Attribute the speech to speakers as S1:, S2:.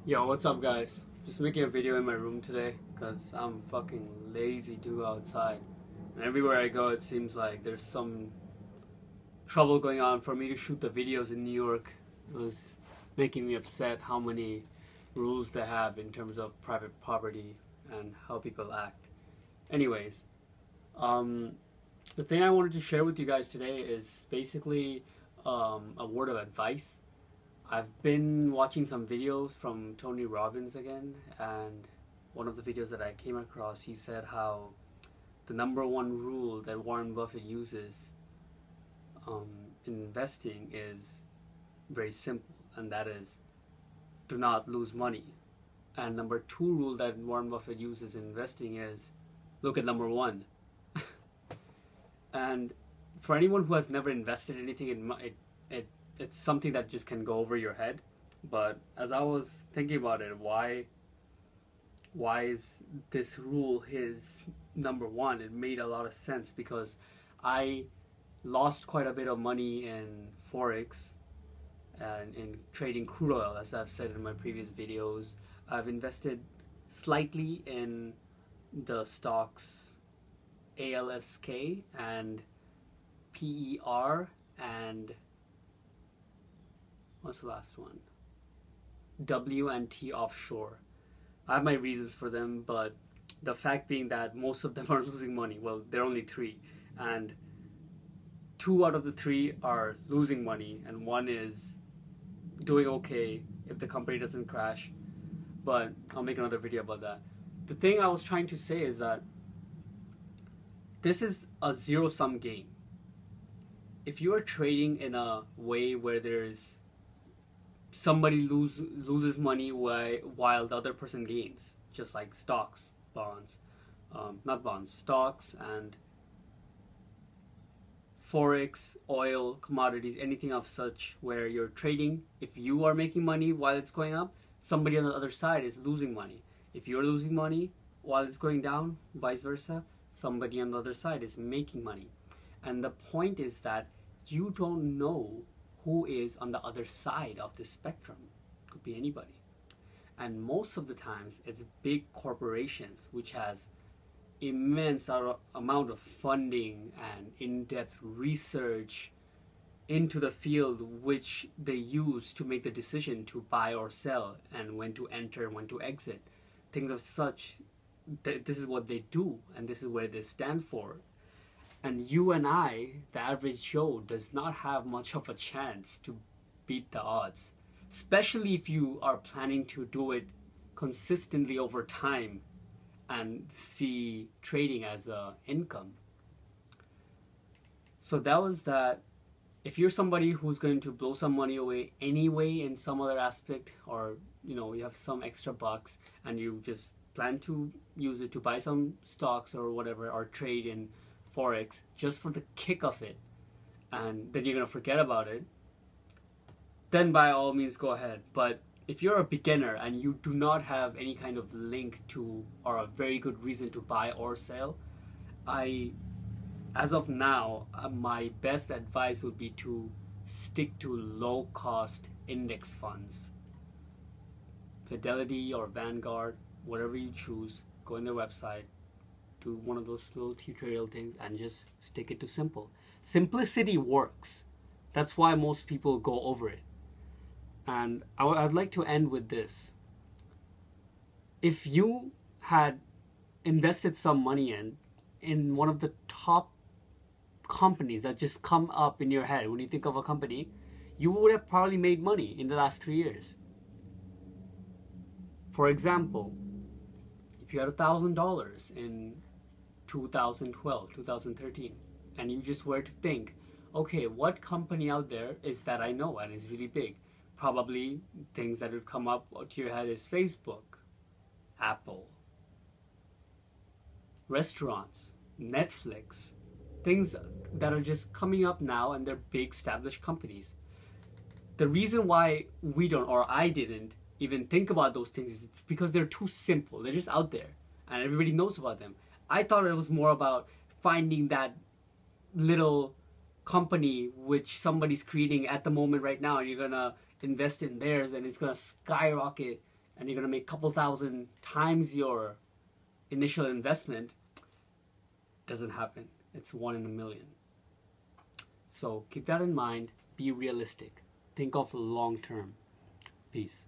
S1: Yo, what's up guys? Just making a video in my room today because I'm fucking lazy to go outside. And everywhere I go it seems like there's some trouble going on for me to shoot the videos in New York. It was making me upset how many rules they have in terms of private property and how people act. Anyways, the thing I wanted to share with you guys today is basically a word of advice. I've been watching some videos from Tony Robbins again, and one of the videos that I came across, he said how the number one rule that Warren Buffett uses in investing is very simple, and that is do not lose money. And number two rule that Warren Buffett uses in investing is look at number one. And for anyone who has never invested anything, it's something that just can go over your head. But as I was thinking about it, why is this rule his number one? It made a lot of sense because I lost quite a bit of money in Forex and in trading crude oil, as I've said in my previous videos. I've invested slightly in the stocks ALSK and PER and what's the last one? W&T Offshore. I have my reasons for them, but the fact being that most of them are losing money. Well, there are only three, and two out of the three are losing money, and one is doing okay if the company doesn't crash. But I'll make another video about that. The thing I was trying to say is that this is a zero-sum game. If you are trading in a way where there's somebody loses money while the other person gains, just like stocks, bonds, not bonds, stocks and Forex, oil, commodities, anything of such where you're trading, if you are making money while it's going up, somebody on the other side is losing money. If you're losing money while it's going down, vice versa, somebody on the other side is making money. And the point is that you don't know who is on the other side of the spectrum. It could be anybody. And most of the times it's big corporations which has immense amount of funding and in-depth research into the field which they use to make the decision to buy or sell and when to enter, when to exit. Things of such, this is what they do and this is where they stand for. And you and I, the average Joe, does not have much of a chance to beat the odds, especially if you are planning to do it consistently over time and see trading as an income. So that was that. If you're somebody who's going to blow some money away anyway in some other aspect, or you have some extra bucks and you just plan to use it to buy some stocks or whatever, or trade in Forex just for the kick of it, and then you're gonna forget about it, then by all means go ahead. But if you're a beginner and you do not have any kind of link to or a very good reason to buy or sell, as of now, my best advice would be to stick to low-cost index funds. Fidelity or Vanguard, whatever you choose, go on their website, do one of those little tutorial things and just stick it to simple. Simplicity works. That's why most people go over it. And I'd like to end with this. If you had invested some money in one of the top companies that just come up in your head when you think of a company, you would have probably made money in the last 3 years. For example, if you had $1,000 in 2012, 2013, and you just were to think, okay, what company out there is that I know and is really big? Probably things that would come up to your head is Facebook, Apple, restaurants, Netflix, things that are just coming up now and they're big established companies. The reason why we don't, or I didn't even think about those things is because they're too simple. They're just out there and everybody knows about them. I thought it was more about finding that little company which somebody's creating at the moment right now, and you're gonna invest in theirs and it's gonna skyrocket and you're going to make a couple thousand times your initial investment, doesn't happen. It's 1 in a million. So keep that in mind. Be realistic. Think of long term. Peace.